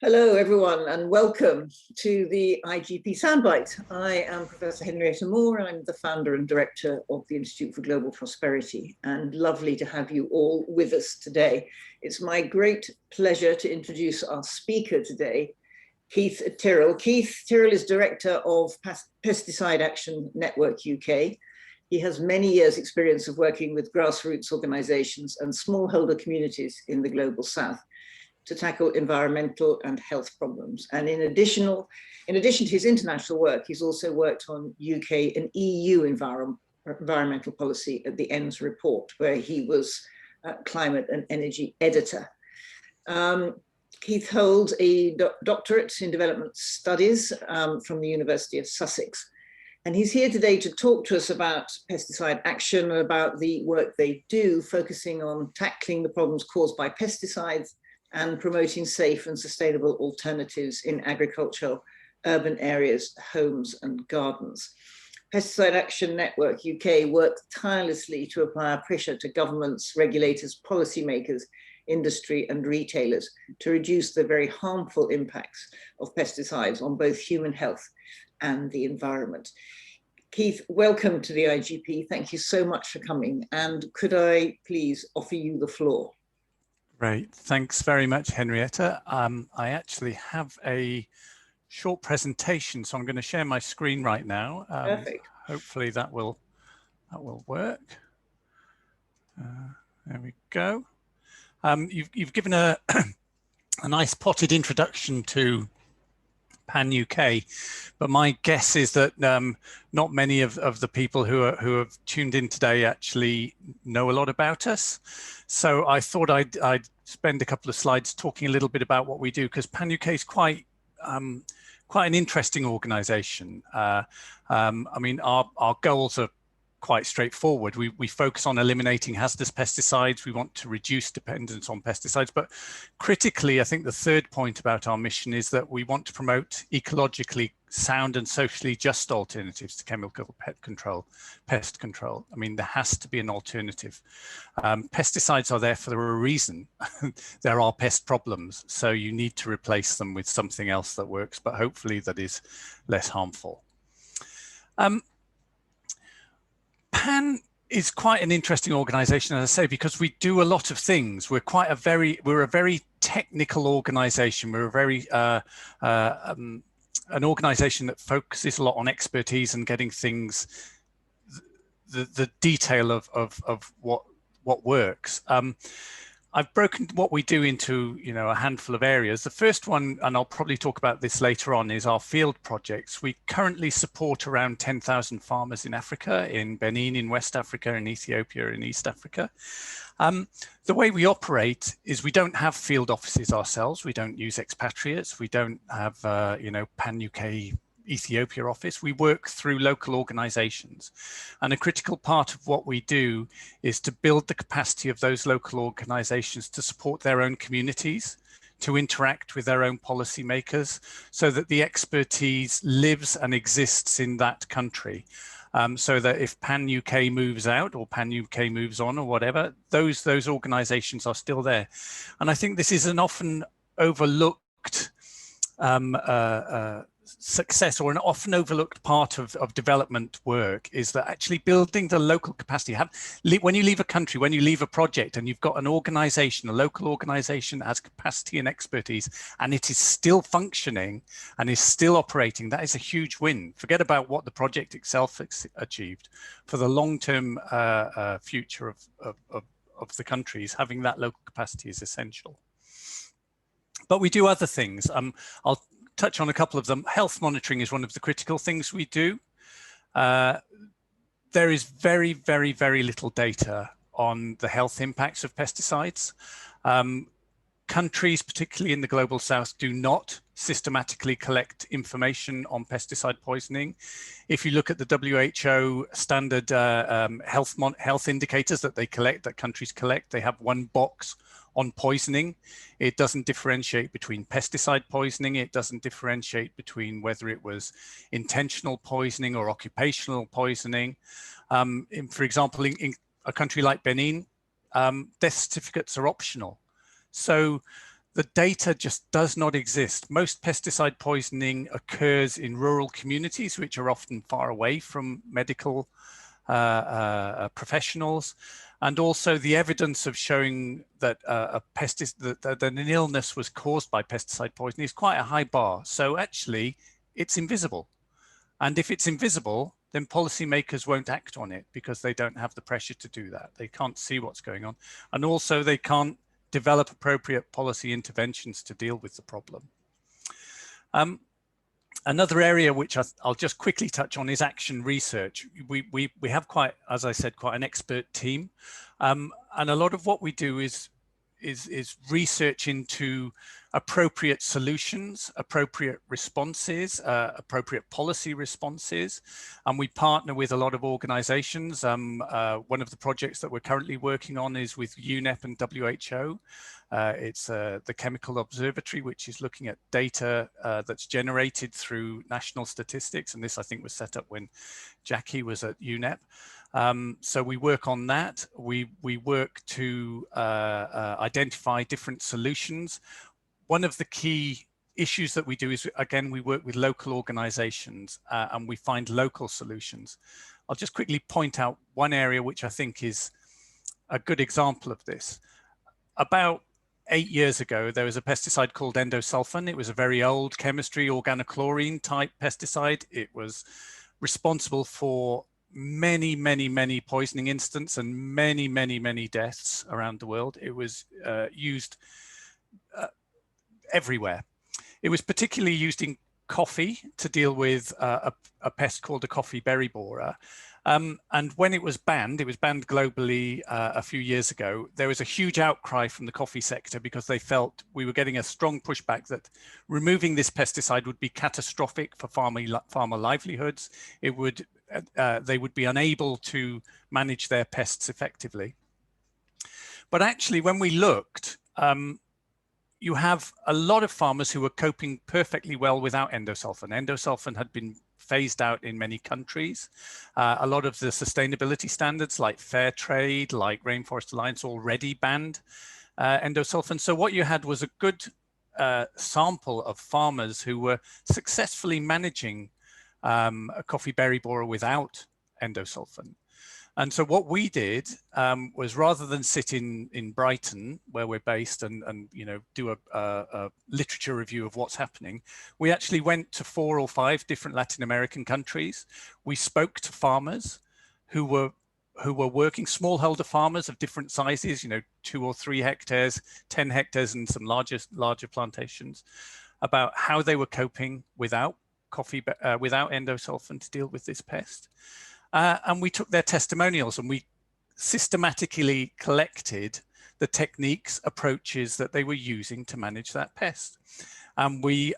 Hello, everyone, and welcome to the IGP Soundbite. I am Professor Henrietta Moore. I'm the founder and director of the Institute for Global Prosperity, and lovely to have you all with us today. It's my great pleasure to introduce our speaker today, Keith Tyrell. Keith Tyrell is director of Pesticide Action Network UK. He has many years' experience of working with grassroots organizations and smallholder communities in the Global South to tackle environmental and health problems. And in addition to his international work, he's also worked on UK and EU environmental policy at the ENDS report, where he was climate and energy editor. Keith holds a doctorate in development studies from the University of Sussex. And he's here today to talk to us about pesticide action, about the work they do, focusing on tackling the problems caused by pesticides and promoting safe and sustainable alternatives in agricultural, urban areas, homes and gardens. Pesticide Action Network UK works tirelessly to apply pressure to governments, regulators, policymakers, industry and retailers to reduce the very harmful impacts of pesticides on both human health and the environment. Keith, welcome to the IGP. Thank you so much for coming. And could I please offer you the floor? Great, thanks very much, Henrietta. I actually have a short presentation, so I'm going to share my screen right now. Perfect. Hopefully that will work. There we go. You've given a nice potted introduction to Panuke, but my guess is that not many of the people who have tuned in today actually know a lot about us. So I thought I'd spend a couple of slides talking a little bit about what we do, because Panuke is quite an interesting organization. I mean, our goals are quite straightforward. We focus on eliminating hazardous pesticides. We want to reduce dependence on pesticides. But critically, I think the third point about our mission is that we want to promote ecologically sound and socially just alternatives to chemical pest control. I mean, there has to be an alternative. Pesticides are there for a reason. There are pest problems, so you need to replace them with something else that works, but hopefully that is less harmful. PAN is quite an interesting organization, as I say, because we do a lot of things. We're a very technical organization. We're a very an organization that focuses a lot on expertise and getting things, the detail of what works. I've broken what we do into, a handful of areas. The first one, and I'll probably talk about this later on, is our field projects. We currently support around 10,000 farmers in Africa, in Benin, in West Africa, in Ethiopia, in East Africa. The way we operate is we don't have field offices ourselves. We don't use expatriates. We don't have, Pan-UK Ethiopia office. We work through local organizations, and a critical part of what we do is to build the capacity of those local organizations to support their own communities, to interact with their own policymakers, so that the expertise lives and exists in that country. So that if Pan-UK moves out or Pan-UK moves on or whatever, those organizations are still there. And I think this is an often overlooked success, or an often overlooked part of development work, is that actually building the local capacity. When you leave a country, when you leave a project and you've got an organization, a local organization that has capacity and expertise, and it is still functioning and is still operating, that is a huge win. Forget about what the project itself achieved. For the long-term future of the countries, having that local capacity is essential. But we do other things. I'll touch on a couple of them. Health monitoring is one of the critical things we do. There is very, very, very little data on the health impacts of pesticides. Countries, particularly in the Global South, do not systematically collect information on pesticide poisoning. If you look at the WHO standard health indicators that countries collect, they have one box on poisoning. It doesn't differentiate between pesticide poisoning. It doesn't differentiate between whether it was intentional poisoning or occupational poisoning. For example, in a country like Benin, death certificates are optional. So the data just does not exist. Most pesticide poisoning occurs in rural communities, which are often far away from medical professionals. And also the evidence of showing that that an illness was caused by pesticide poisoning is quite a high bar. So actually, it's invisible. And if it's invisible, then policymakers won't act on it because they don't have the pressure to do that. They can't see what's going on. And also they can't develop appropriate policy interventions to deal with the problem. Another area which I'll just quickly touch on is action research. We have quite, as I said, quite an expert team. And a lot of what we do is research into appropriate solutions, appropriate responses, appropriate policy responses. And we partner with a lot of organizations. One of the projects that we're currently working on is with UNEP and WHO. It's the Chemical Observatory, which is looking at data that's generated through national statistics. And this, I think, was set up when Jackie was at UNEP. So we work on that. We work to identify different solutions. One of the key issues that we do is, again, we work with local organizations and we find local solutions. I'll just quickly point out one area which I think is a good example of this. About 8 years ago, there was a pesticide called endosulfan. It was a very old chemistry, organochlorine type pesticide. It was responsible for many poisoning incidents and many deaths around the world. It was used everywhere. It was particularly used in coffee to deal with a pest called the coffee berry borer. And when it was banned globally a few years ago, there was a huge outcry from the coffee sector because they felt we were getting a strong pushback that removing this pesticide would be catastrophic for farmer livelihoods. It would, they would be unable to manage their pests effectively. But actually, when we looked, you have a lot of farmers who were coping perfectly well without endosulfan. Endosulfan had been phased out in many countries. A lot of the sustainability standards like fair trade, like Rainforest Alliance already banned endosulfan. So what you had was a good sample of farmers who were successfully managing a coffee berry borer without endosulfan. And so what we did was, rather than sit in Brighton, where we're based, and you know, do a literature review of what's happening, we actually went to 4 or 5 different Latin American countries. We spoke to farmers who were working, smallholder farmers of different sizes, you know, 2 or 3 hectares, 10 hectares, and some larger plantations, about how they were coping without without endosulfan to deal with this pest. And we took their testimonials and we systematically collected the techniques, approaches that they were using to manage that pest. And we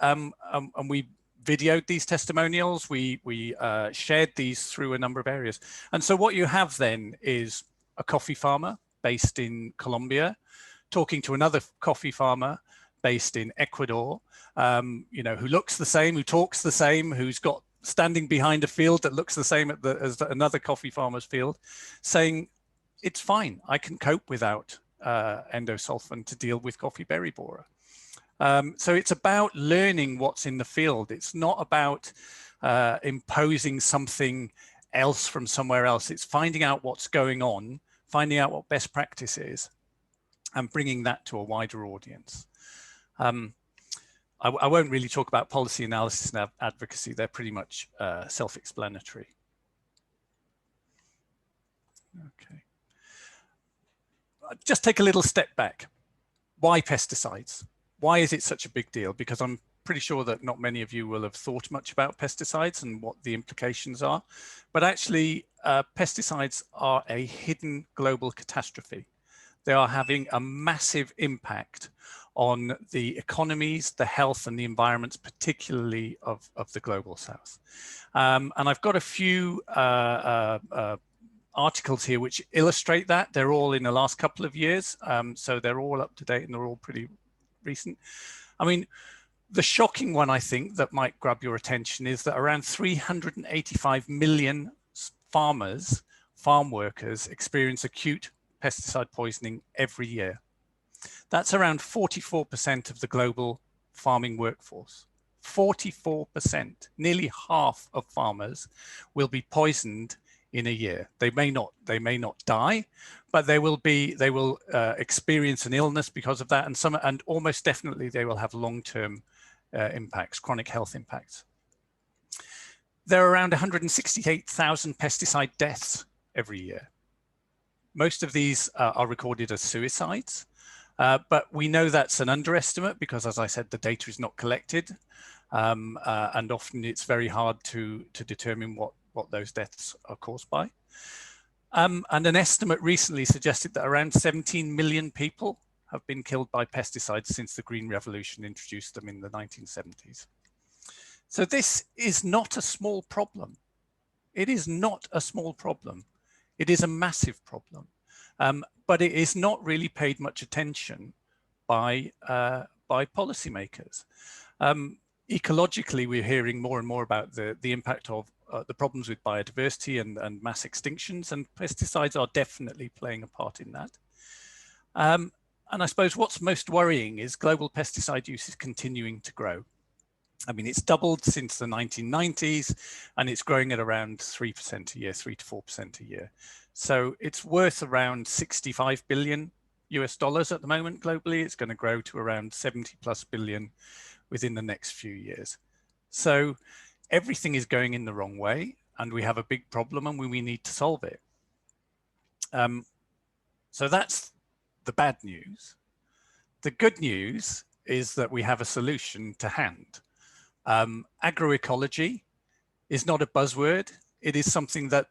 videoed these testimonials. We shared these through a number of areas. And so what you have then is a coffee farmer based in Colombia talking to another coffee farmer based in Ecuador, you know, who looks the same, who talks the same, who's got standing behind a field that looks the same as another coffee farmer's field, saying, it's fine, I can cope without endosulfan to deal with coffee berry borer. So it's about learning what's in the field. It's not about imposing something else from somewhere else. It's finding out what's going on, finding out what best practice is, and bringing that to a wider audience. I won't really talk about policy analysis and advocacy. They're pretty much self-explanatory. Okay. Just take a little step back. Why pesticides? Why is it such a big deal? Because I'm pretty sure that not many of you will have thought much about pesticides and what the implications are. But actually, pesticides are a hidden global catastrophe. They are having a massive impact on the economies, the health and the environments, particularly of the global south. And I've got a few articles here which illustrate that. They're all in the last couple of years. So they're all up to date and they're all pretty recent. I mean, the shocking one, I think, that might grab your attention is that around 385 million farm workers experience acute pesticide poisoning every year. That's around 44% of the global farming workforce. 44%, nearly half of farmers will be poisoned in a year. They may not die, but they will experience an illness because of that, and almost definitely they will have long-term impacts, chronic health impacts. There are around 168,000 pesticide deaths every year. Most of these are recorded as suicides, but we know that's an underestimate because, as I said, the data is not collected, and often it's very hard to determine what those deaths are caused by. And an estimate recently suggested that around 17 million people have been killed by pesticides since the Green Revolution introduced them in the 1970s. So this is not a small problem. It is not a small problem. It is a massive problem, but it is not really paid much attention by policymakers. Ecologically, we're hearing more and more about the impact of the problems with biodiversity and mass extinctions, and pesticides are definitely playing a part in that. And I suppose what's most worrying is global pesticide use is continuing to grow. I mean, it's doubled since the 1990s, and it's growing at around 3% a year, 3 to 4% a year. So it's worth around $65 billion US at the moment globally. It's going to grow to around 70+ billion within the next few years. So everything is going in the wrong way, and we have a big problem, and we need to solve it. So that's the bad news. The good news is that we have a solution to hand. Agroecology is not a buzzword. It is something that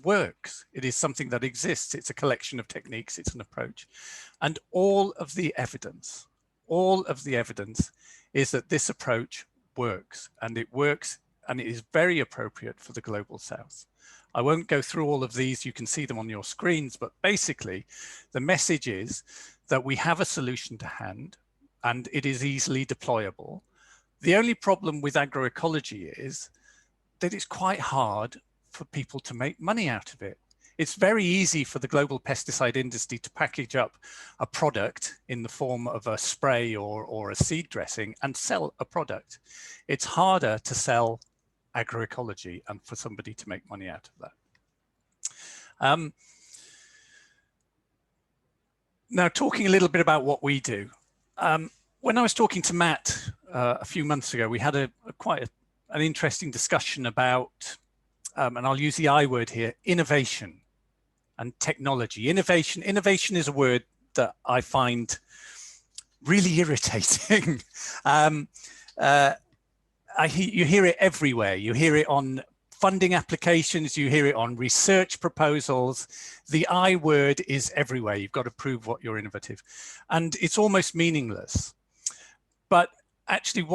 works. It is something that exists. It's a collection of techniques. It's an approach. And all of the evidence is that this approach works, and it works, and it is very appropriate for the global south. I won't go through all of these. You can see them on your screens, but basically the message is that we have a solution to hand, and it is easily deployable. The only problem with agroecology is that it's quite hard for people to make money out of it. It's very easy for the global pesticide industry to package up a product in the form of a spray or a seed dressing and sell a product. It's harder to sell agroecology and for somebody to make money out of that. Now, talking a little bit about what we do. When I was talking to Matt a few months ago, we had quite an interesting discussion about, and I'll use the I word here, innovation and technology. Innovation is a word that I find really irritating. You hear it everywhere. You hear it on funding applications, you hear it on research proposals. The I word is everywhere. You've got to prove what you're innovative. And it's almost meaningless. But actually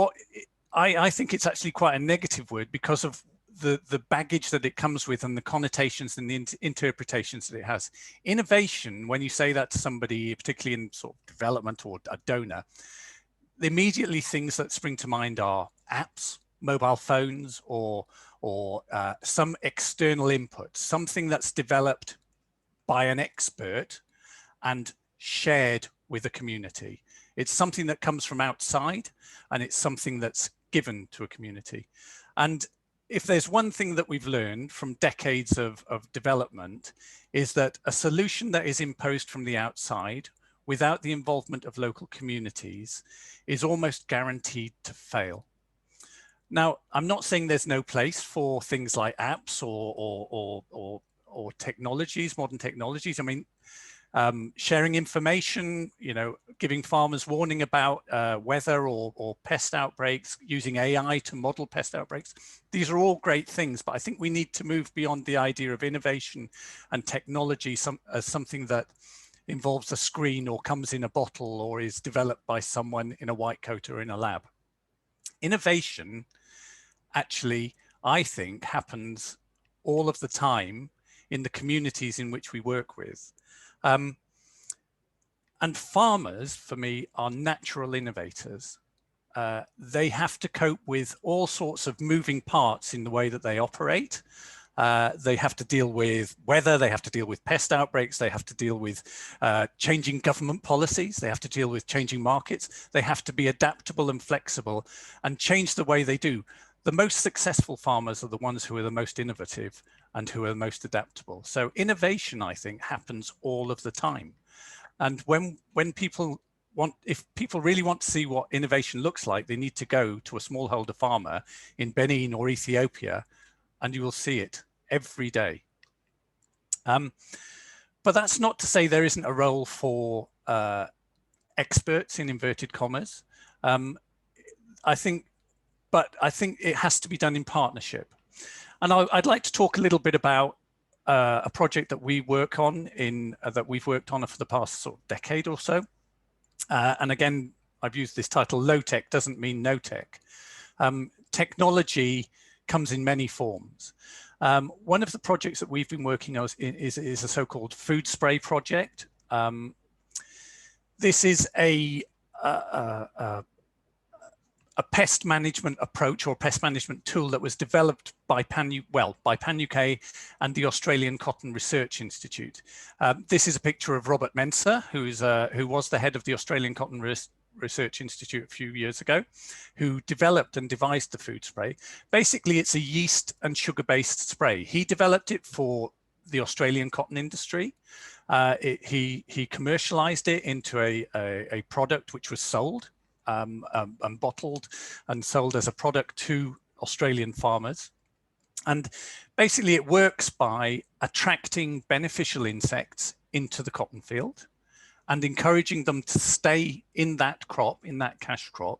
I think it's actually quite a negative word because of the baggage that it comes with and the connotations and the interpretations that it has. Innovation, when you say that to somebody, particularly in sort of development or a donor, immediately things that spring to mind are apps, mobile phones, or some external input, something that's developed by an expert and shared with a community. It's something that comes from outside, and it's something that's given to a community. And if there's one thing that we've learned from decades of development, is that a solution that is imposed from the outside without the involvement of local communities is almost guaranteed to fail. Now, I'm not saying there's no place for things like apps or technologies, modern technologies. I mean, sharing information, giving farmers warning about weather or pest outbreaks, using AI to model pest outbreaks. These are all great things, but I think we need to move beyond the idea of innovation and technology as something that involves a screen or comes in a bottle or is developed by someone in a white coat or in a lab. Innovation actually, I think, happens all of the time in the communities in which we work with. And farmers, for me, are natural innovators. They have to cope with all sorts of moving parts in the way that they operate. They have to deal with weather, they have to deal with pest outbreaks, they have to deal with changing government policies, they have to deal with changing markets, they have to be adaptable and flexible and change the way they do. The most successful farmers are the ones who are the most innovative and who are the most adaptable. So innovation, I think, happens all of the time. And when people if people really want to see what innovation looks like, they need to go to a smallholder farmer in Benin or Ethiopia, and you will see it every day. But that's not to say there isn't a role for experts in inverted commas. I think it has to be done in partnership. And I'd like to talk a little bit about a project that we work on that we've worked on for the past sort of decade or so. And again, I've used this title, low tech doesn't mean no tech. Technology comes in many forms. One of the projects that we've been working on is a so-called food spray project. This is a pest management approach or pest management tool that was developed by Panuke and the Australian Cotton Research Institute. This is a picture of Robert Mensah, who was the head of the Australian Cotton Research Institute a few years ago, who developed and devised the food spray. Basically, it's a yeast and sugar-based spray. He developed it for the Australian cotton industry. He commercialized it into a product which was sold and bottled and sold as a product to Australian farmers. And basically it works by attracting beneficial insects into the cotton field and encouraging them to stay in that crop, in that cash crop,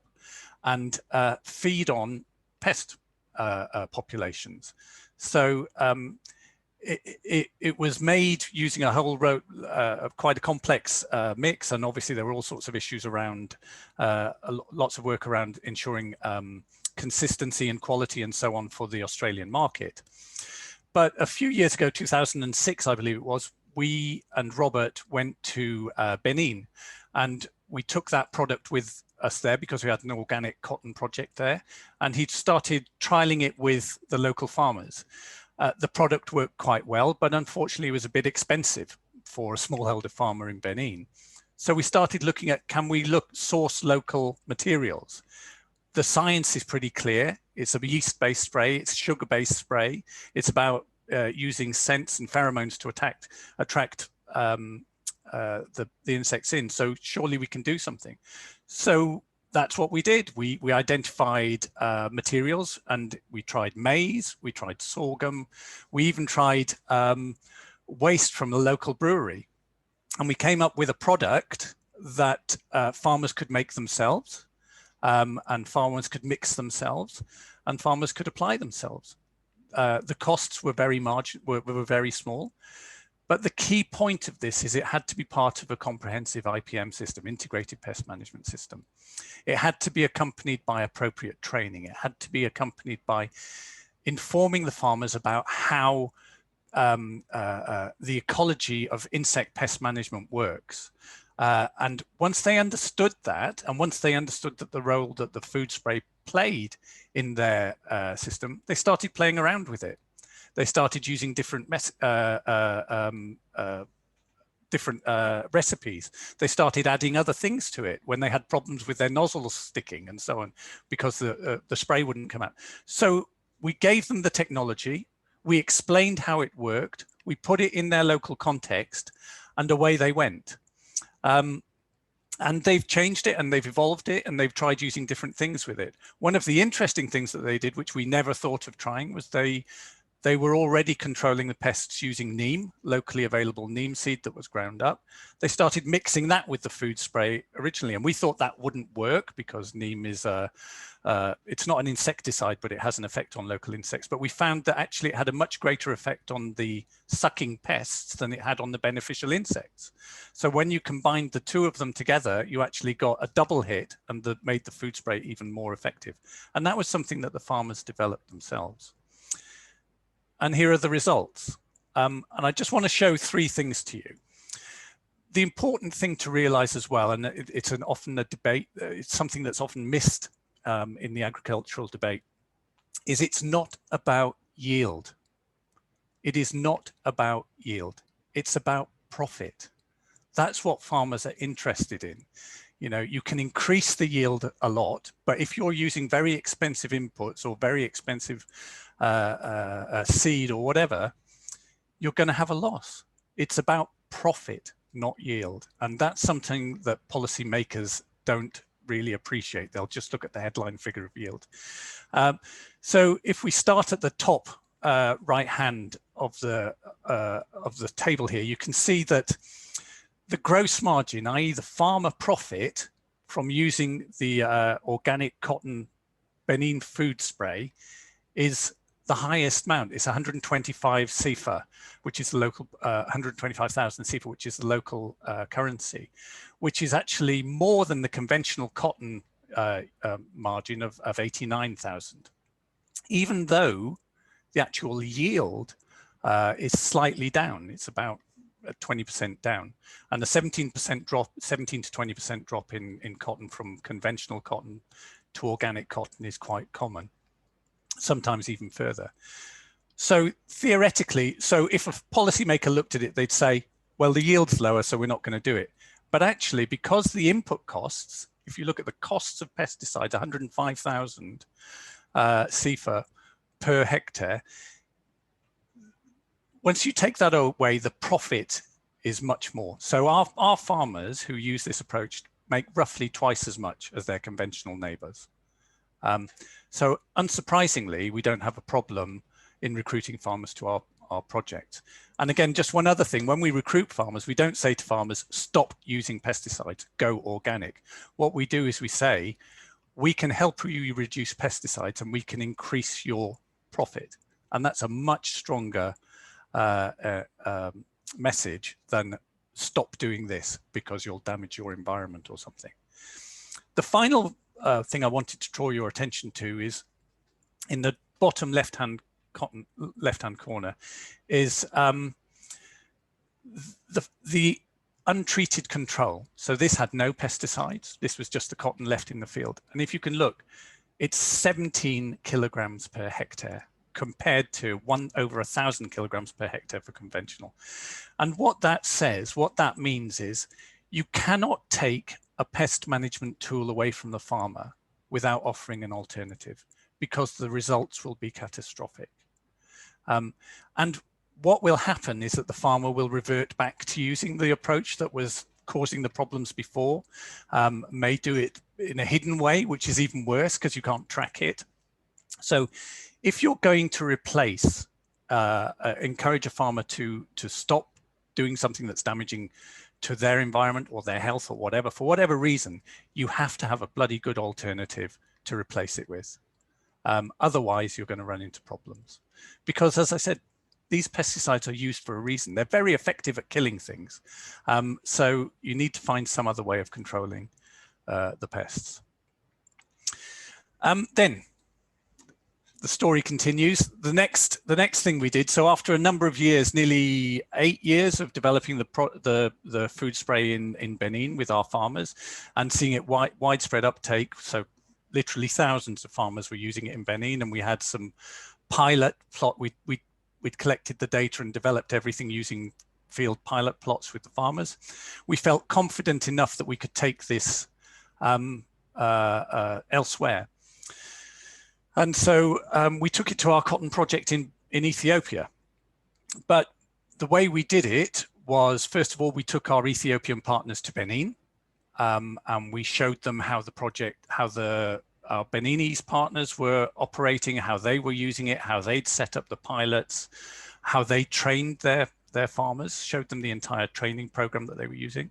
and feed on pest populations. So it was made using a whole quite a complex mix, and obviously there were all sorts of issues around, lots of work around ensuring consistency and quality and so on for the Australian market. But a few years ago, 2006, I believe it was, we and Robert went to Benin, and we took that product with us there because we had an organic cotton project there, and he started trialing it with the local farmers. The product worked quite well, but unfortunately it was a bit expensive for a smallholder farmer in Benin. So we started looking at, can we source local materials? The science is pretty clear. It's a yeast-based spray, it's sugar-based spray. It's about using scents and pheromones to attract the insects in. So surely we can do something. So that's what we did. We identified materials, and we tried maize, we tried sorghum, we even tried waste from the local brewery. And we came up with a product that farmers could make themselves, and farmers could mix themselves, and farmers could apply themselves. The costs were very small. But the key point of this is it had to be part of a comprehensive IPM system, integrated pest management system. It had to be accompanied by appropriate training. It had to be accompanied by informing the farmers about how the ecology of insect pest management works. And once they understood that, and once they understood that the role that the food spray played in their system, they started playing around with it. They started using different recipes. They started adding other things to it when they had problems with their nozzles sticking and so on, because the spray wouldn't come out. So we gave them the technology, we explained how it worked, we put it in their local context, and away they went. And they've changed it and they've evolved it and they've tried using different things with it. One of the interesting things that they did, which we never thought of trying, was they were already controlling the pests using neem, locally available neem seed that was ground up. They started mixing that with the food spray originally, and we thought that wouldn't work because neem is it's not an insecticide, but it has an effect on local insects. But we found that actually it had a much greater effect on the sucking pests than it had on the beneficial insects. So when you combined the two of them together, you actually got a double hit and made the food spray even more effective. And that was something that the farmers developed themselves. And here are the results. And I just want to show three things to you. The important thing to realize as well, and it's often a debate, it's something that's often missed in the agricultural debate, is it's not about yield. it is not about yield. It's about profit. That's what farmers are interested in. You know, you can increase the yield a lot, but if you're using very expensive inputs or very expensive seed or whatever, you're going to have a loss. It's about profit, not yield. And that's something that policymakers don't really appreciate. They'll just look at the headline figure of yield. So if we start at the top right hand of the table here, you can see that the gross margin, i.e. the farmer profit from using the organic cotton Benin food spray, is the highest amount. It's 125 CFA, which is the local 125,000 CFA, which is the local currency, which is actually more than the conventional cotton margin of 89,000, even though the actual yield is slightly down. It's about 20% down, and a 17% drop, 17 to 20% drop in cotton from conventional cotton to organic cotton is quite common, sometimes even further. So theoretically, so if a policymaker looked at it, they'd say, well, the yield's lower, so we're not going to do it. But actually, because the input costs, if you look at the costs of pesticides, 105,000 CFA per hectare, once you take that away, the profit is much more. So our farmers who use this approach make roughly twice as much as their conventional neighbors. So unsurprisingly, we don't have a problem in recruiting farmers to our project. And again, just one other thing, when we recruit farmers, we don't say to farmers, stop using pesticides, go organic. What we do is we say, we can help you reduce pesticides and we can increase your profit. And that's a much stronger message than stop doing this because you'll damage your environment or something. The final thing I wanted to draw your attention to is in the bottom left-hand corner is the untreated control. So this had no pesticides. This was just the cotton left in the field. And if you can look, it's 17 kilograms per hectare compared to over 1,000 kilograms per hectare for conventional. And what that says, what that means is you cannot take a pest management tool away from the farmer without offering an alternative, because the results will be catastrophic. And what will happen is that the farmer will revert back to using the approach that was causing the problems before, may do it in a hidden way, which is even worse because you can't track it. So if you're going to replace, encourage a farmer to stop doing something that's damaging to their environment or their health or whatever, for whatever reason, you have to have a bloody good alternative to replace it with. Otherwise, you're going to run into problems. Because as I said, these pesticides are used for a reason. They're very effective at killing things. So you need to find some other way of controlling the pests. Then the story continues. The next thing we did, so after a number of years, nearly 8 years of developing the food spray in Benin with our farmers and seeing it widespread uptake, so literally thousands of farmers were using it in Benin, and we had some pilot plot. We'd collected the data and developed everything using field pilot plots with the farmers. We felt confident enough that we could take this elsewhere. And so we took it to our cotton project in Ethiopia. But the way we did it was, first of all, we took our Ethiopian partners to Benin, and we showed them how our Beninese partners were operating, how they were using it, how they'd set up the pilots, how they trained their farmers, showed them the entire training program that they were using.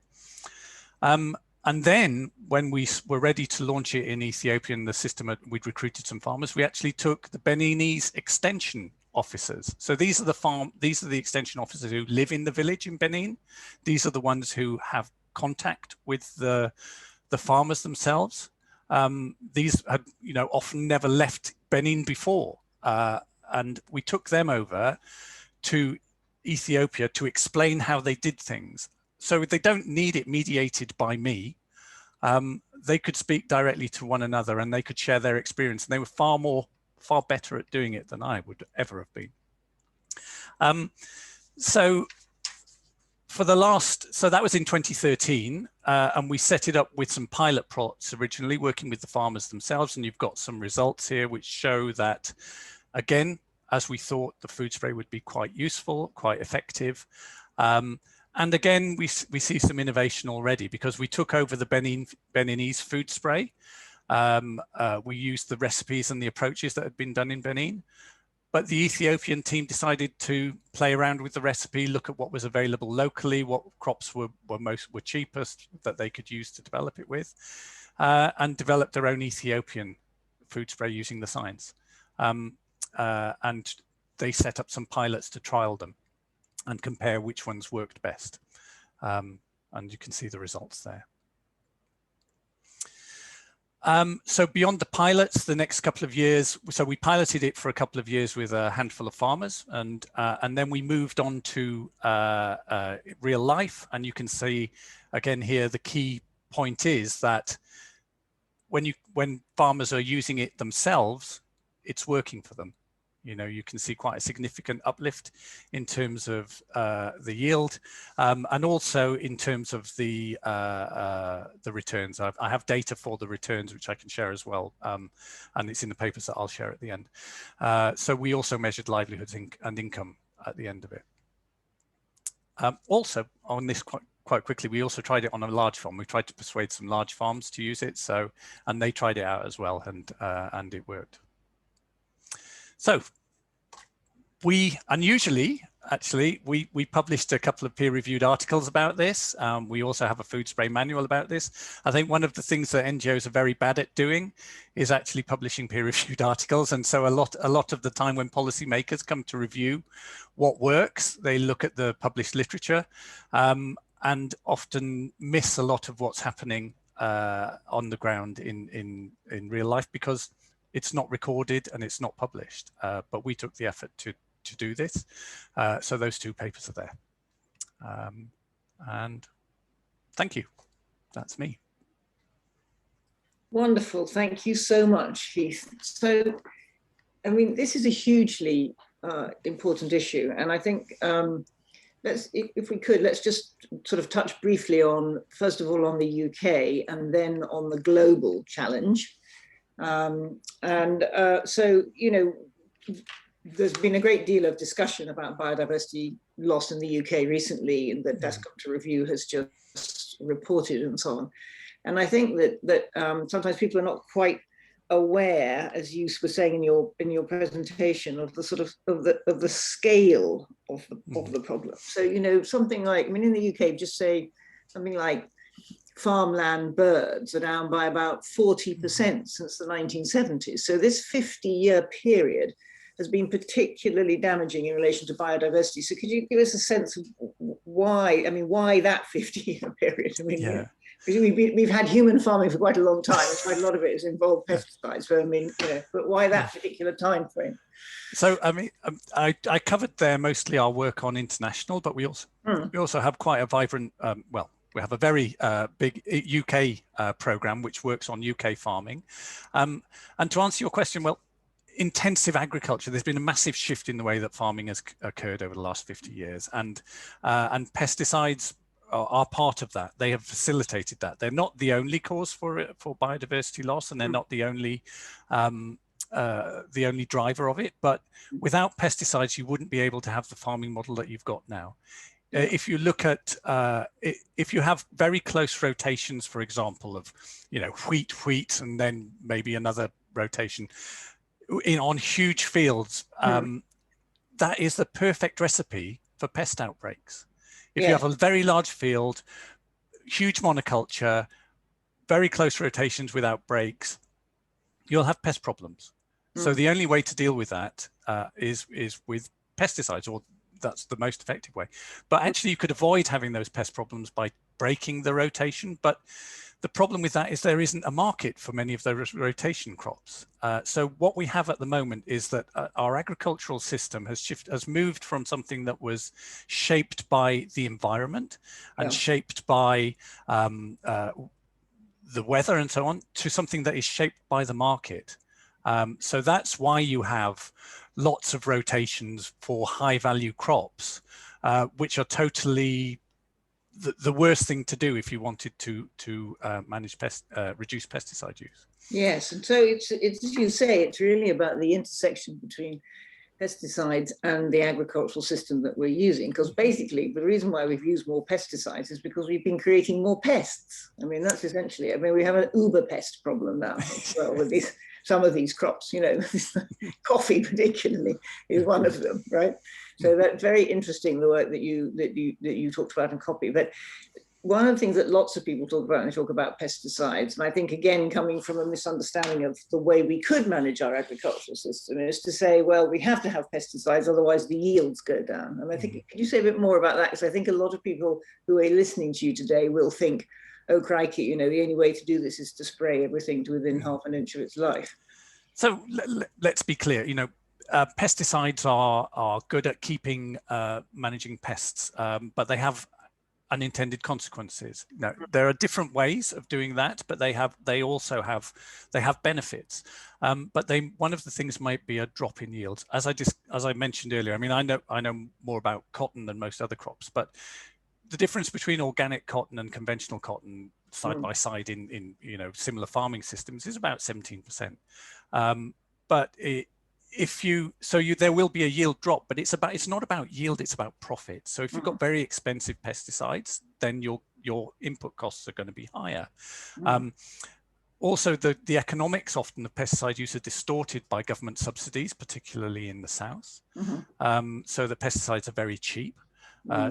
And then when we were ready to launch it in Ethiopia, and the system, we'd recruited some farmers, we actually took the Beninese extension officers. So these are the extension officers who live in the village in Benin. These are the ones who have contact with the farmers themselves. These had, often never left Benin before. And we took them over to Ethiopia to explain how they did things. So they don't need it mediated by me. They could speak directly to one another and they could share their experience. And they were far better at doing it than I would ever have been. So for the last, so that was in 2013, and we set it up with some pilot plots originally, working with the farmers themselves, and you've got some results here which show that, again, as we thought, the food spray would be quite useful, quite effective. And again, we see some innovation already, because we took over the Beninese food spray. We used the recipes and the approaches that had been done in Benin. But the Ethiopian team decided to play around with the recipe, look at what was available locally, what crops were cheapest that they could use to develop it with, and developed their own Ethiopian food spray using the science. And they set up some pilots to trial them and compare which ones worked best. And you can see the results there. So beyond the pilots, the next couple of years, so we piloted it for a couple of years with a handful of farmers, and then we moved on to real life. And you can see again here, the key point is that when farmers are using it themselves, it's working for them. You know, you can see quite a significant uplift in terms of the yield, and also in terms of the returns. I have data for the returns, which I can share as well, and it's in the papers that I'll share at the end. So we also measured livelihoods and income at the end of it. Also on this quite quickly, we also tried it on a large farm. We tried to persuade some large farms to use it, and they tried it out as well, and it worked. So we unusually, actually, we published a couple of peer-reviewed articles about this. We also have a food spray manual about this. I think one of the things that NGOs are very bad at doing is actually publishing peer-reviewed articles. And so a lot of the time when policymakers come to review what works, they look at the published literature and often miss a lot of what's happening on the ground in real life, because it's not recorded and it's not published, but we took the effort to do this. So those two papers are there. And thank you. That's me. Wonderful. Thank you so much, Heath. So, I mean, this is a hugely important issue. And I think if we could, let's just sort of touch briefly on, first of all, on the UK and then on the global challenge. So, you know, there's been a great deal of discussion about biodiversity loss in the UK recently, and that Desktop Review has just reported and so on. And I think that sometimes people are not quite aware, as you were saying in your presentation, of the sort of the scale of the problem. So, you know, something like, I mean, in the UK, just say something like farmland birds are down by about 40% since the 1970s. So this 50-year period has been particularly damaging in relation to biodiversity. So could you give us a sense of why, I mean, why that 50-year period? I mean, yeah. We've had human farming for quite a long time, and quite a lot of it has involved pesticides. So I mean, you know, but why that particular time frame? So I mean, I covered there mostly our work on international, but we also have quite a vibrant, well, we have a very big UK program which works on UK farming. And to answer your question, well, intensive agriculture, there's been a massive shift in the way that farming has occurred over the last 50 years, and pesticides are part of that. They have facilitated that. They're not the only cause for biodiversity loss, and they're not the only driver of it. But without pesticides, you wouldn't be able to have the farming model that you've got now. If you look at, if you have very close rotations, for example, of, you know, wheat, and then maybe another rotation on huge fields, that is the perfect recipe for pest outbreaks. If you have a very large field, huge monoculture, very close rotations without breaks, you'll have pest problems. So the only way to deal with that is with pesticides, or that's the most effective way. But actually you could avoid having those pest problems by breaking the rotation. But the problem with that is there isn't a market for many of those rotation crops. So what we have at the moment is that our agricultural system has moved from something that was shaped by the environment and shaped by the weather and so on, to something that is shaped by the market. So that's why you have lots of rotations for high value crops, which are totally the worst thing to do if you wanted to manage reduce pesticide use. Yes, and so it's as you say, it's really about the intersection between pesticides and the agricultural system that we're using, because basically the reason why we've used more pesticides is because we've been creating more pests. I mean, that's essentially, I mean, we have an uber pest problem now as well with these, some of these crops, you know, coffee particularly is one of them, right? So that's very interesting, the work that you talked about in copy. But one of the things that lots of people talk about when they talk about pesticides, and I think, again, coming from a misunderstanding of the way we could manage our agricultural system, is to say, well, we have to have pesticides, otherwise the yields go down. And I think, could you say a bit more about that? Because I think a lot of people who are listening to you today will think, oh, crikey, you know, the only way to do this is to spray everything to within half an inch of its life. So let's be clear, you know, pesticides are good at keeping, managing pests, but they have unintended consequences. Now, there are different ways of doing that, but they also have benefits. But one of the things might be a drop in yields. As I mentioned earlier, I mean, I know more about cotton than most other crops, but the difference between organic cotton and conventional cotton side by side in you know, similar farming systems is about 17%. But there will be a yield drop, but it's not about yield, it's about profit. So if you've got very expensive pesticides, then your input costs are going to be higher. Also, the economics often of pesticide use are distorted by government subsidies, particularly in the south. So the pesticides are very cheap.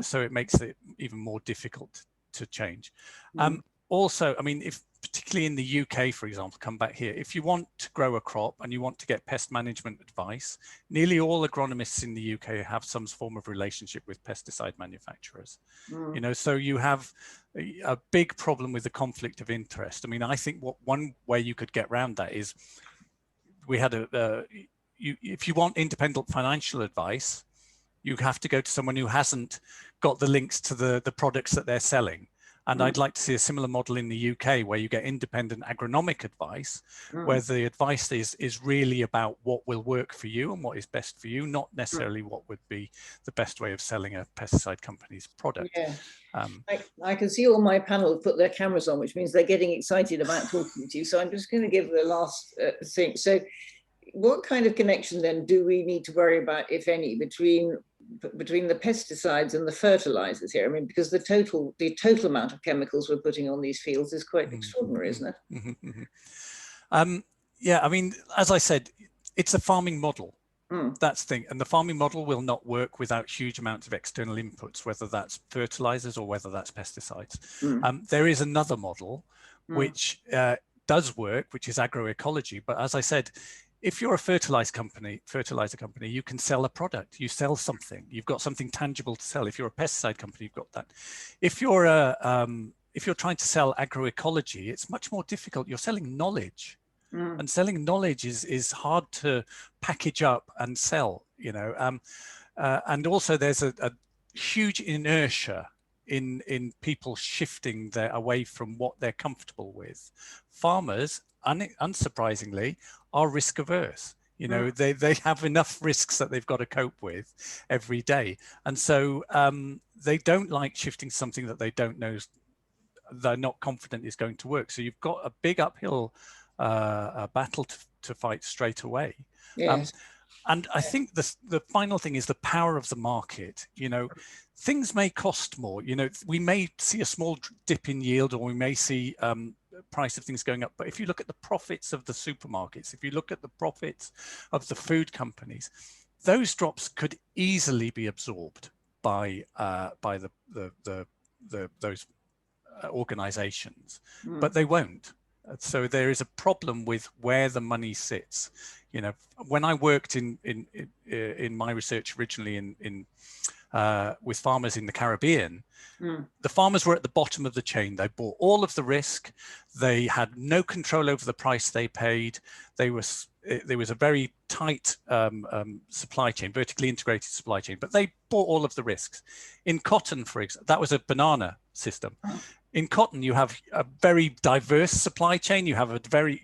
So it makes it even more difficult to change. Also, I mean, particularly in the UK, for example, come back here, if you want to grow a crop and you want to get pest management advice, nearly all agronomists in the UK have some form of relationship with pesticide manufacturers. You know, so you have a big problem with the conflict of interest. I mean, I think one way you could get around that is we had if you want independent financial advice, you have to go to someone who hasn't got the links to the products that they're selling. And I'd like to see a similar model in the UK where you get independent agronomic advice, where the advice is really about what will work for you and what is best for you, not necessarily what would be the best way of selling a pesticide company's product. Yeah. I can see all my panel put their cameras on, which means they're getting excited about talking to you. So I'm just going to give the last thing. So what kind of connection then do we need to worry about, if any, between the pesticides and the fertilizers here? I mean, because the total amount of chemicals we're putting on these fields is quite extraordinary, isn't it? Yeah, I mean, as I said, it's a farming model. That's the thing. And the farming model will not work without huge amounts of external inputs, whether that's fertilizers or whether that's pesticides. There is another model which does work, which is agroecology. But as I said, if you're a fertilizer company, you can sell a product, you sell something, you've got something tangible to sell. If you're a pesticide company, you've got that. If you're trying to sell agroecology, it's much more difficult. You're selling knowledge, and selling knowledge is hard to package up and sell, you know. And also there's a huge inertia in people shifting away from what they're comfortable with. Farmers, unsurprisingly, are risk averse. You know, they have enough risks that they've got to cope with every day. And so they don't like shifting something that they don't know, they're not confident is going to work. So you've got a big uphill battle to fight straight away. Yes. And I think the final thing is the power of the market. You know, things may cost more. You know, we may see a small dip in yield, or we may see price of things going up. But if you look at the profits of the supermarkets, if you look at the profits of the food companies, those drops could easily be absorbed by those organizations, but they won't. So there is a problem with where the money sits. You know, when I worked in my research originally in with farmers in the Caribbean, the farmers were at the bottom of the chain. They bore all of the risk. They had no control over the price they paid. There was a very tight supply chain, vertically integrated supply chain, but they bore all of the risks. In cotton, for example, that was a banana system. In cotton, you have a very diverse supply chain. You have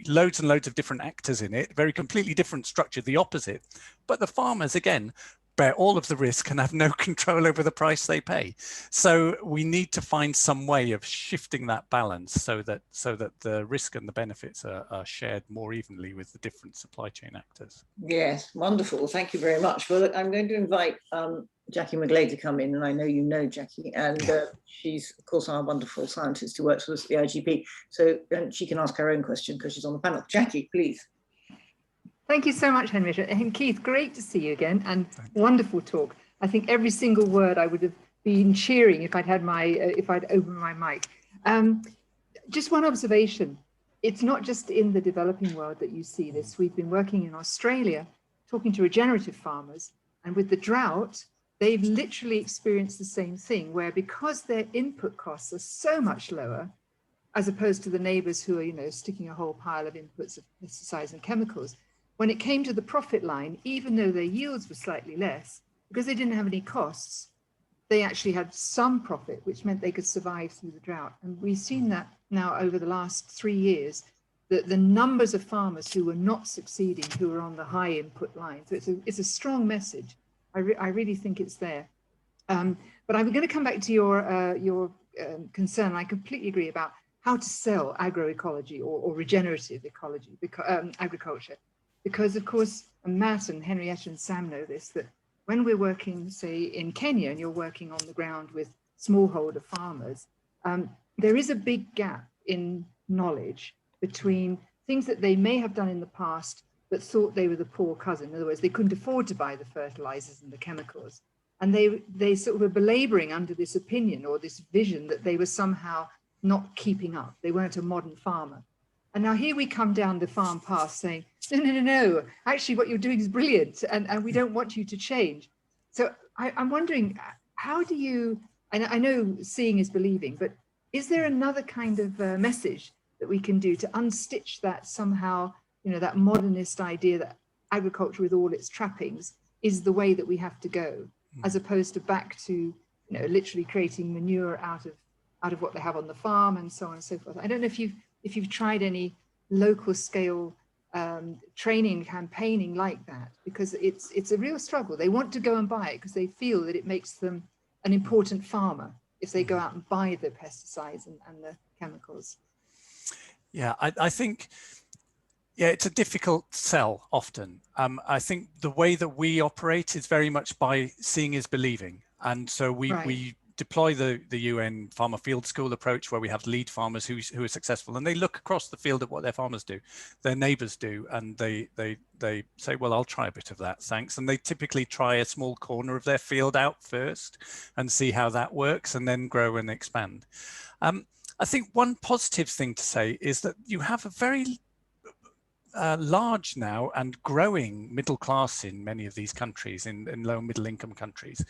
loads and loads of different actors in it, very completely different structure, the opposite. But the farmers, again, bear all of the risk and have no control over the price they pay. So we need to find some way of shifting that balance so that the risk and the benefits are shared more evenly with the different supply chain actors. Yes, wonderful. Thank you very much. Well, look, I'm going to invite Jackie McGlade to come in, and I know you know Jackie, and she's of course our wonderful scientist who works with us at the IGP. So she can ask her own question because she's on the panel. Jackie, please. Thank you so much, Henrietta. And Keith, great to see you again, and wonderful talk. I think every single word I would have been cheering if I'd had my if I'd opened my mic. Just one observation: it's not just in the developing world that you see this. We've been working in Australia, talking to regenerative farmers, and with the drought, they've literally experienced the same thing, where because their input costs are so much lower, as opposed to the neighbours who are, sticking a whole pile of inputs of pesticides and chemicals. When it came to the profit line, even though their yields were slightly less, because they didn't have any costs, they actually had some profit, which meant they could survive through the drought. And we've seen that now over the last 3 years, that the numbers of farmers who were not succeeding, who were on the high input line. So it's a strong message. I really think it's there. But I'm going to come back to your concern. I completely agree about how to sell agroecology or regenerative ecology, agriculture. Because of course, Matt and Henrietta and Sam know this, that when we're working, say, in Kenya, and you're working on the ground with smallholder farmers, there is a big gap in knowledge between things that they may have done in the past but thought they were the poor cousin. In other words, they couldn't afford to buy the fertilizers and the chemicals. And they sort of were belaboring under this opinion or this vision that they were somehow not keeping up. They weren't a modern farmer. And now here we come down the farm path saying, no, actually what you're doing is brilliant and we don't want you to change. So I'm wondering, how do you, and I know seeing is believing, but is there another kind of message that we can do to unstitch that somehow, that modernist idea that agriculture with all its trappings is the way that we have to go, as opposed to back to, literally creating manure out of what they have on the farm and so on and so forth. I don't know if you've tried any local scale training, campaigning like that, because it's a real struggle. They want to go and buy it because they feel that it makes them an important farmer if they go out and buy the pesticides and the chemicals. Yeah, I think, it's a difficult sell often. I think the way that we operate is very much by seeing is believing. And so we deploy the UN Farmer Field School approach, where we have lead farmers who are successful, and they look across the field at what their farmers do, their neighbors do, and they say, well, I'll try a bit of that, thanks. And they typically try a small corner of their field out first and see how that works, and then grow and expand. I think one positive thing to say is that you have a very large now and growing middle class in many of these countries, in low and middle income countries,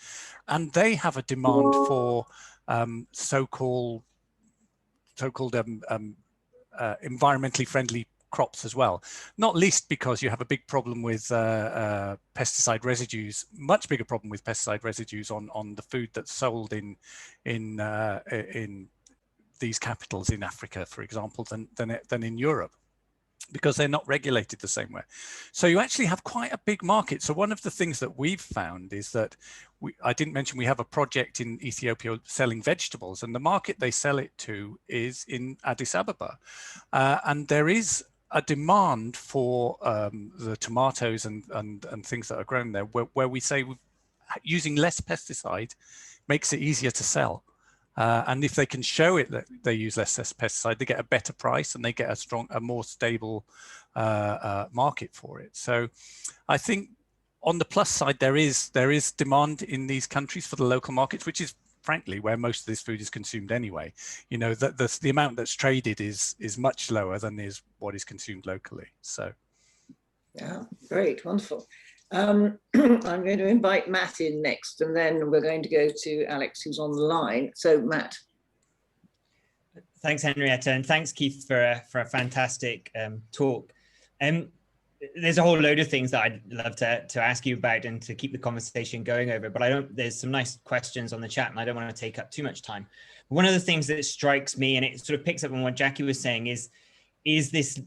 and they have a demand for so-called environmentally friendly crops as well, not least because you have a big problem with pesticide residues, much bigger problem with pesticide residues on the food that's sold in these capitals in Africa, for example, than in Europe, because they're not regulated the same way. So you actually have quite a big market. So one of the things that we've found is that I didn't mention we have a project in Ethiopia selling vegetables, and the market they sell it to is in Addis Ababa. And there is a demand for the tomatoes and things that are grown there, where we say using less pesticide makes it easier to sell. And if they can show it that they use less pesticide, they get a better price and they get a more stable market for it. So I think on the plus side, there is demand in these countries for the local markets, which is frankly where most of this food is consumed anyway. The amount that's traded is much lower than is what is consumed locally. So yeah, great, wonderful. I'm going to invite Matt in next, and then we're going to go to Alex, who's on the line. So, Matt. Thanks, Henrietta, and thanks, Keith, for a fantastic talk. There's a whole load of things that I'd love to ask you about and to keep the conversation going over, but there's some nice questions on the chat, and I don't want to take up too much time. One of the things that strikes me, and it sort of picks up on what Jackie was saying, is this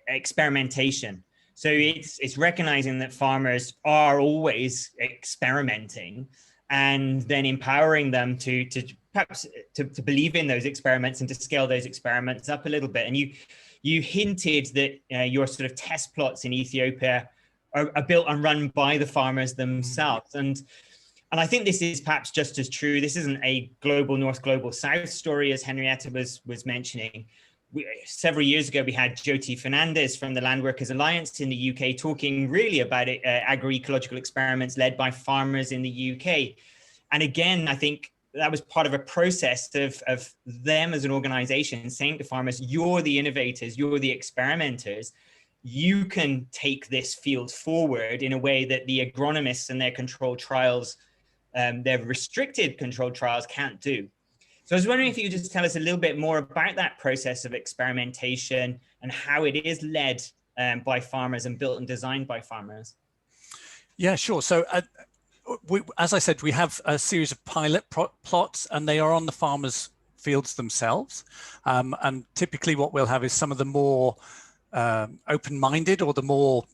experimentation. So it's recognizing that farmers are always experimenting, and then empowering them to perhaps to believe in those experiments and to scale those experiments up a little bit. And you hinted that your sort of test plots in Ethiopia are built and run by the farmers themselves. And I think this is perhaps just as true. This isn't a global north, global south story, as Henrietta was mentioning. Several years ago, we had Jyoti Fernandez from the Land Workers Alliance in the UK talking really about agroecological experiments led by farmers in the UK. And again, I think that was part of a process of them as an organization saying to farmers, you're the innovators, you're the experimenters. You can take this field forward in a way that the agronomists and their controlled trials, their restricted controlled trials can't do. So I was wondering if you could just tell us a little bit more about that process of experimentation and how it is led by farmers and built and designed by farmers. Yeah, sure. So as I said, we have a series of pilot plots, and they are on the farmers' fields themselves. And typically what we'll have is some of the more open-minded or the more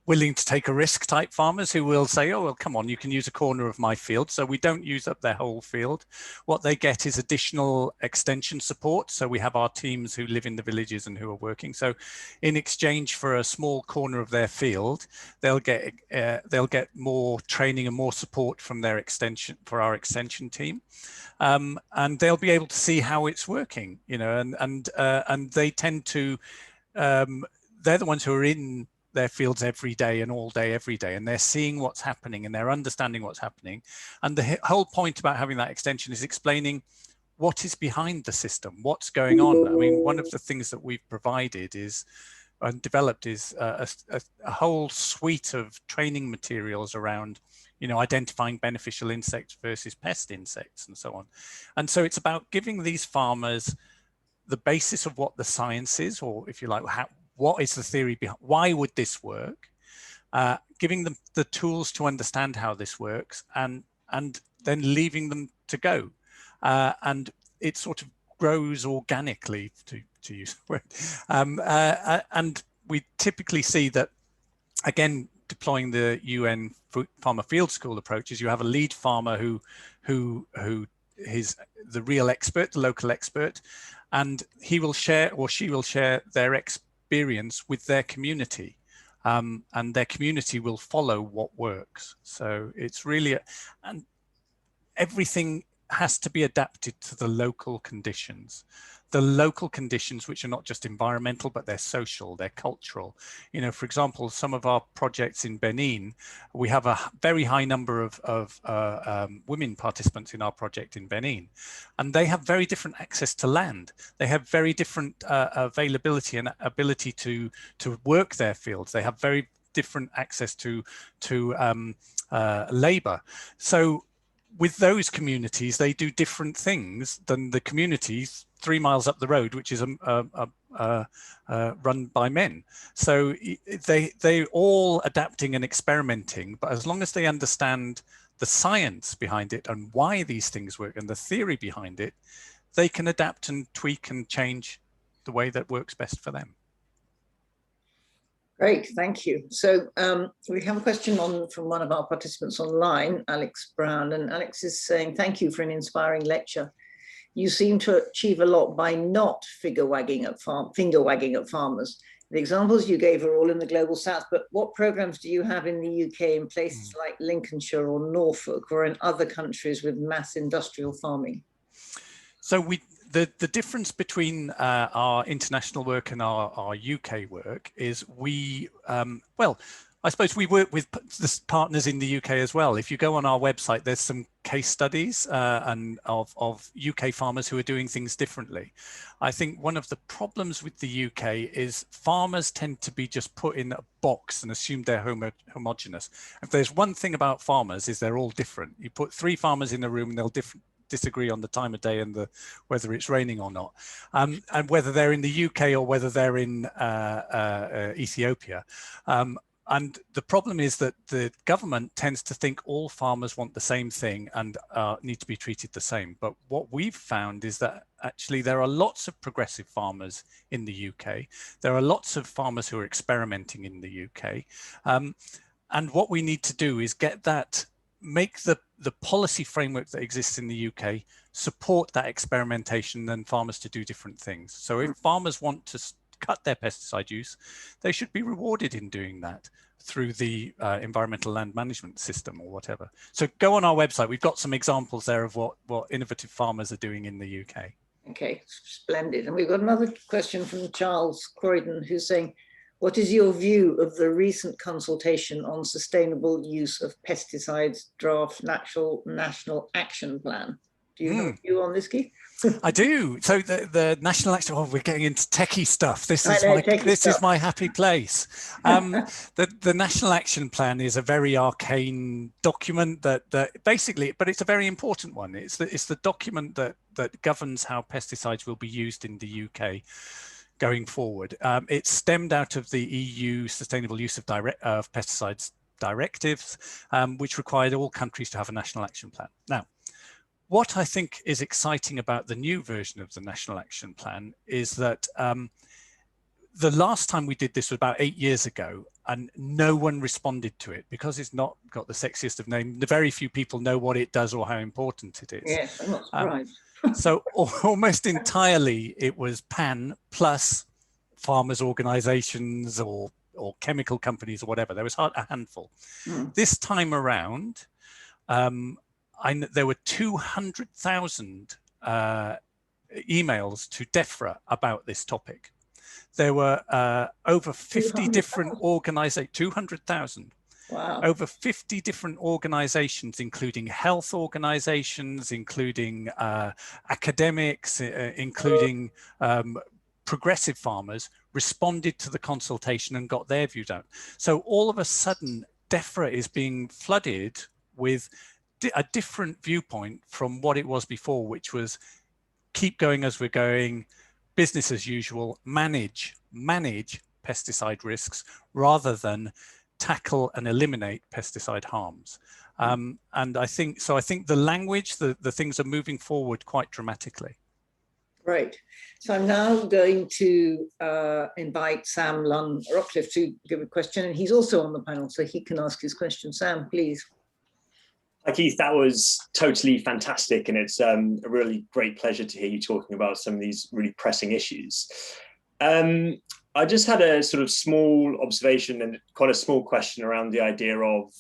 willing to take a risk type farmers who will say, oh, well, come on, you can use a corner of my field. So we don't use up their whole field. What they get is additional extension support. So we have our teams who live in the villages and who are working. So in exchange for a small corner of their field, they'll get more training and more support from their our extension team. And they'll be able to see how it's working, you know, and they tend to, they're the ones who are in their fields every day and all day, every day, and they're seeing what's happening and they're understanding what's happening. And the whole point about having that extension is explaining what is behind the system, what's going on. I mean, one of the things that we've provided is and developed is a whole suite of training materials around, you know, identifying beneficial insects versus pest insects and so on. And so it's about giving these farmers the basis of what the science is, or if you like, what is the theory behind, why would this work? Giving them the tools to understand how this works, and then leaving them to go. And it sort of grows organically, to use the word. And we typically see that, again, deploying the UN Farmer Field School approach is you have a lead farmer who is the real expert, the local expert, and he will share or she will share their experience with their community, and their community will follow what works. So it's really, and everything has to be adapted to the local conditions. The local conditions, which are not just environmental, but they're social, they're cultural. You know, for example, some of our projects in Benin, we have a very high number of women participants in our project in Benin, and they have very different access to land. They have very different availability and ability to work their fields. They have very different access to labor. So with those communities, they do different things than the communities 3 miles up the road, which is run by men. So they're all adapting and experimenting, but as long as they understand the science behind it and why these things work and the theory behind it, they can adapt and tweak and change the way that works best for them. Great, thank you. So we have a question from one of our participants online, Alex Brown, and Alex is saying, thank you for an inspiring lecture. You seem to achieve a lot by not finger wagging at farmers. The examples you gave are all in the global south, but what programs do you have in the UK in places like Lincolnshire or Norfolk or in other countries with mass industrial farming? So the difference between our international work and our UK work is well, I suppose we work with the partners in the UK as well. If you go on our website, there's some case studies and of UK farmers who are doing things differently. I think one of the problems with the UK is farmers tend to be just put in a box and assume they're homogenous. If there's one thing about farmers is they're all different. You put 3 farmers in a room and they'll disagree on the time of day and whether it's raining or not, and whether they're in the UK or whether they're in Ethiopia. And the problem is that the government tends to think all farmers want the same thing and need to be treated the same. But what we've found is that actually there are lots of progressive farmers in the UK. There are lots of farmers who are experimenting in the UK. And what we need to do is make the policy framework that exists in the UK support that experimentation and farmers to do different things. So if farmers want to cut their pesticide use, they should be rewarded in doing that through the environmental land management system or whatever. So go on our website. We've got some examples there of what innovative farmers are doing in the UK. Okay, splendid. And we've got another question from Charles Croydon, who's saying, what is your view of the recent consultation on sustainable use of pesticides draft national action plan? Do you have a view on this, Keith? I do. So the national action. Oh, we're getting into techie stuff. This is my happy place. The national action plan is a very arcane document that basically, but it's a very important one. It's the document that governs how pesticides will be used in the UK going forward. It stemmed out of the EU Sustainable Use of Pesticides directives, which required all countries to have a national action plan. Now, what I think is exciting about the new version of the National Action Plan is that the last time we did this was about 8 years ago, and no one responded to it because it's not got the sexiest of names. Very few people know what it does or how important it is. Yes, I'm not surprised. So almost entirely it was PAN plus farmers' organizations or chemical companies or whatever. There was a handful. This time around, there were 200,000 emails to DEFRA about this topic. There were over 50 different organizations, 200,000. Wow. Over 50 different organizations, including health organizations, including academics, including progressive farmers, responded to the consultation and got their views out. So all of a sudden, DEFRA is being flooded with a different viewpoint from what it was before, which was keep going as we're going, business as usual, manage pesticide risks rather than tackle and eliminate pesticide harms. And I think the language, the things are moving forward quite dramatically. Right. So I'm now going to invite Sam Lunn-Rockcliffe to give a question, and he's also on the panel, so he can ask his question. Sam, please. Hi, Keith. That was totally fantastic, and it's a really great pleasure to hear you talking about some of these really pressing issues. I just had a sort of small observation and quite a small question around the idea of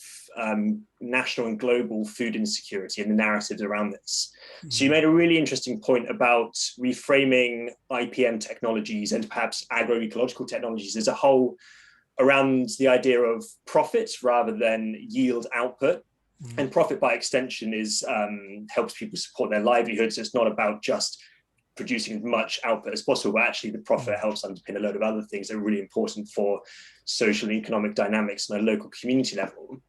national and global food insecurity and the narratives around this. So you made a really interesting point about reframing IPM technologies and perhaps agroecological technologies as a whole around the idea of profits rather than yield output. And profit by extension is helps people support their livelihoods. It's not about just producing as much output as possible, but actually the profit helps underpin a load of other things that are really important for social and economic dynamics on a local community level.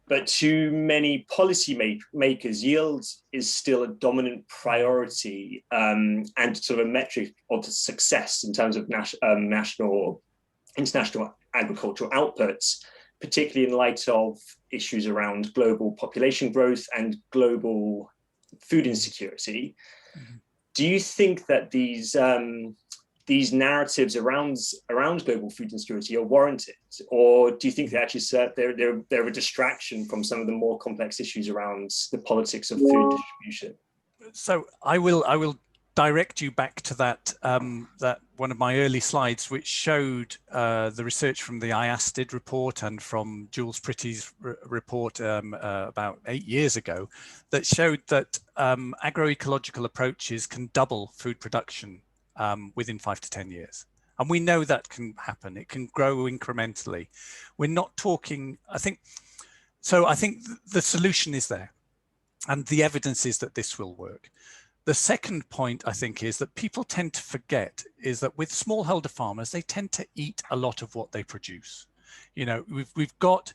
But to many policy makers, yield is still a dominant priority and sort of a metric of success in terms of national or international agricultural outputs, particularly in light of issues around global population growth and global food insecurity. Do you think that these narratives around global food insecurity are warranted, or do you think they actually they're a distraction from some of the more complex issues around the politics of food distribution? So I will direct you back to that that one of my early slides, which showed the research from the IASTID report and from Jules Pritty's report about 8 years ago, that showed that agroecological approaches can double food production within 5 to 10 years. And we know that can happen. It can grow incrementally. We're not talking, I think the solution is there. And the evidence is that this will work. The second point, I think, is that people tend to forget is that with smallholder farmers, they tend to eat a lot of what they produce. You know, we've got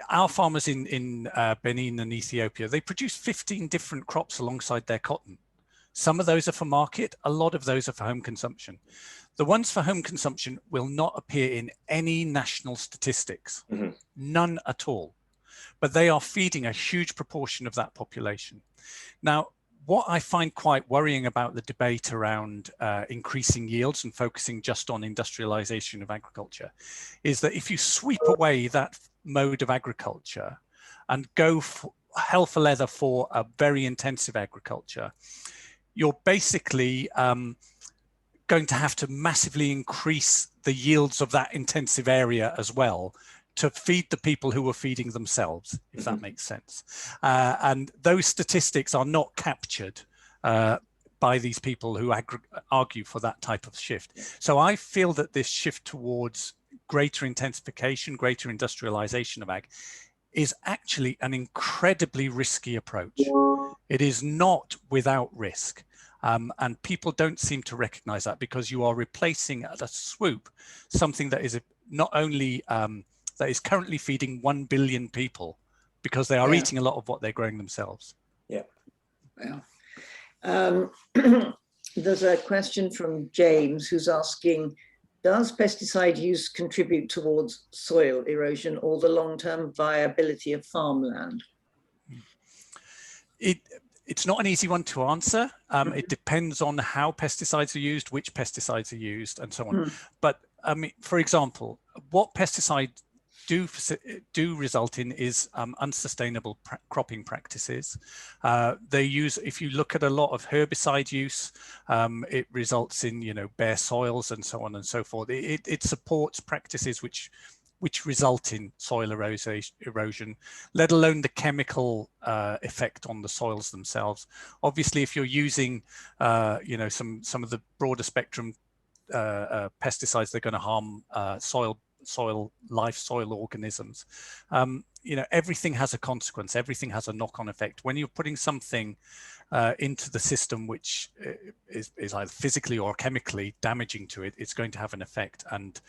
our farmers in Benin and Ethiopia, they produce 15 different crops alongside their cotton. Some of those are for market, a lot of those are for home consumption. The ones for home consumption will not appear in any national statistics, none at all. But they are feeding a huge proportion of that population. Now, what I find quite worrying about the debate around increasing yields and focusing just on industrialization of agriculture is that if you sweep away that mode of agriculture and go hell for leather for a very intensive agriculture, you're basically going to have to massively increase the yields of that intensive area as well to feed the people who are feeding themselves, if that makes sense. And those statistics are not captured by these people who argue for that type of shift. So I feel that this shift towards greater intensification, greater industrialization of ag is actually an incredibly risky approach. It is not without risk. And people don't seem to recognize that because you are replacing at a swoop something that is not only that is currently feeding 1 billion people because they are eating a lot of what they're growing themselves. Yeah. There's a question from James who's asking, does pesticide use contribute towards soil erosion or the long-term viability of farmland? It's not an easy one to answer. It depends on how pesticides are used, which pesticides are used, and so on. But I mean, for example, what pesticides do result in is unsustainable cropping practices. They use, if you look at a lot of herbicide use, it results in, you know, bare soils and so on and so forth. It supports practices which result in soil erosion, let alone the chemical effect on the soils themselves. Obviously, if you're using, you know, some of the broader spectrum pesticides, they're going to harm soil organisms. You know, everything has a consequence. Everything has a knock-on effect. When you're putting something into the system which is either physically or chemically damaging to it, it's going to have an effect. And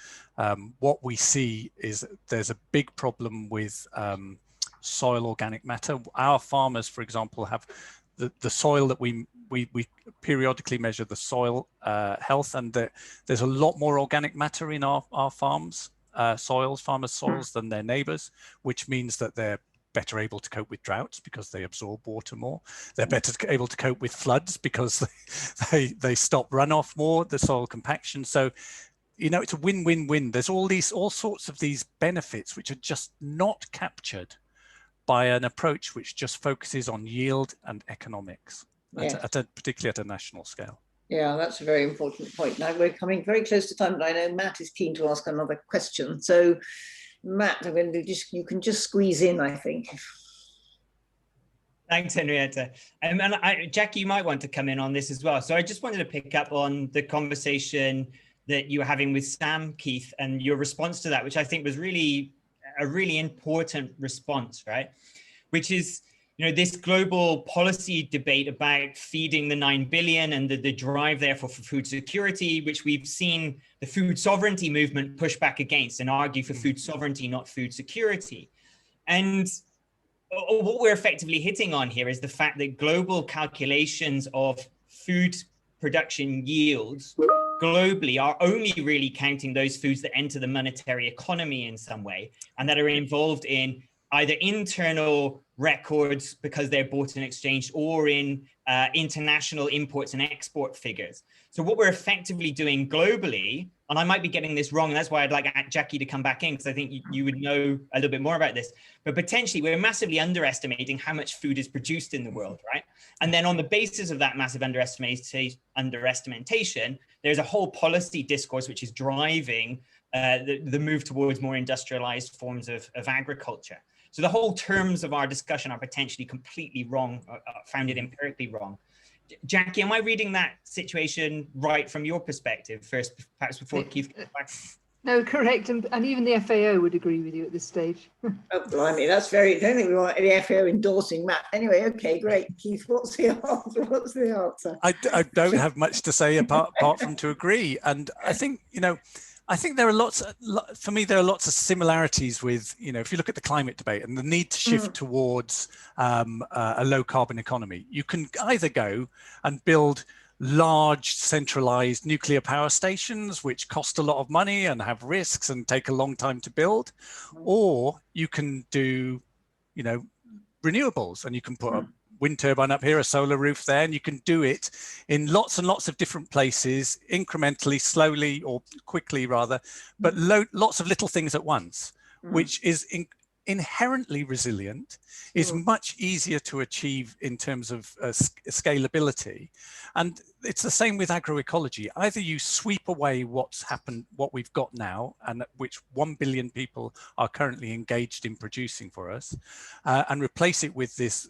what we see is there's a big problem with soil organic matter. Our farmers, for example, have the soil that we periodically measure the soil health, and there's a lot more organic matter in our farmers' soils than their neighbors, which means that they're better able to cope with droughts because they absorb water more. They're better able to cope with floods because they stop runoff more, the soil compaction. So, you know, it's a win-win-win. There's all sorts of these benefits which are just not captured by an approach which just focuses on yield and economics, particularly at a national scale. Yeah, that's a very important point. Now we're coming very close to time, but I know Matt is keen to ask another question. So Matt, I'm going to you can just squeeze in, I think. Thanks, Henrietta. And Jackie, you might want to come in on this as well. So I just wanted to pick up on the conversation that you were having with Sam, Keith, and your response to that, which I think was really a really important response, right? Which is, you know, this global policy debate about feeding the 9 billion and the drive therefore for food security, which we've seen the food sovereignty movement push back against and argue for food sovereignty, not food security. And what we're effectively hitting on here is the fact that global calculations of food production yields globally are only really counting those foods that enter the monetary economy in some way and that are involved in either internal records because they're bought and exchanged or in international imports and export figures. So what we're effectively doing globally, and I might be getting this wrong, and that's why I'd like Jackie to come back in, because I think you would know a little bit more about this, but potentially we're massively underestimating how much food is produced in the world, right? And then on the basis of that massive underestimation, there's a whole policy discourse which is driving the move towards more industrialized forms of agriculture. So the whole terms of our discussion are potentially completely wrong, founded empirically wrong. Jackie, am I reading that situation right from your perspective first, perhaps before Keith comes back? No, correct. And even the FAO would agree with you at this stage. Oh, blimey, that's very, I don't think we want the FAO endorsing Matt. Anyway, okay, great. Keith, what's the answer? What's the answer? I don't have much to say apart from to agree. And I think, I think there are for me, there are lots of similarities with, if you look at the climate debate and the need to shift towards a low carbon economy, you can either go and build large centralized nuclear power stations, which cost a lot of money and have risks and take a long time to build, or you can do, renewables, and you can put a wind turbine up here, a solar roof there, and you can do it in lots and lots of different places, incrementally, slowly, or quickly rather, but lots of little things at once, which is inherently resilient, is much easier to achieve in terms of scalability. And it's the same with agroecology. Either you sweep away what's happened, what we've got now, and which 1 billion people are currently engaged in producing for us, and replace it with this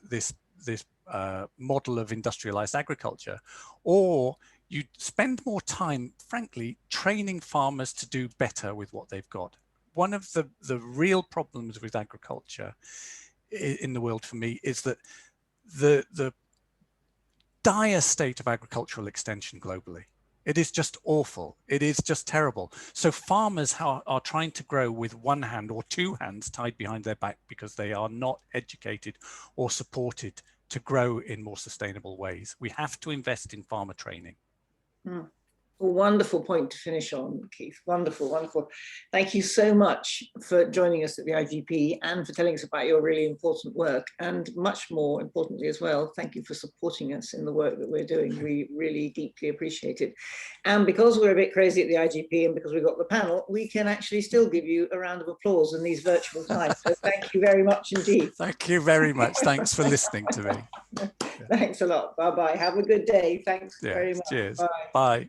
model of industrialized agriculture, or you spend more time, frankly, training farmers to do better with what they've got. One of the real problems with agriculture in the world for me is that the dire state of agricultural extension globally. It is just awful. It is just terrible. So farmers are trying to grow with one hand or two hands tied behind their back because they are not educated or supported to grow in more sustainable ways. We have to invest in farmer training. A wonderful point to finish on, Keith. Wonderful, wonderful. Thank you so much for joining us at the IGP and for telling us about your really important work. And much more importantly as well, thank you for supporting us in the work that we're doing. We really deeply appreciate it. And because we're a bit crazy at the IGP and because we've got the panel, we can actually still give you a round of applause in these virtual times. So thank you very much indeed. Thank you very much. Thanks for listening to me. Thanks a lot. Bye-bye. Have a good day. Thanks very much. Cheers. Bye. Bye.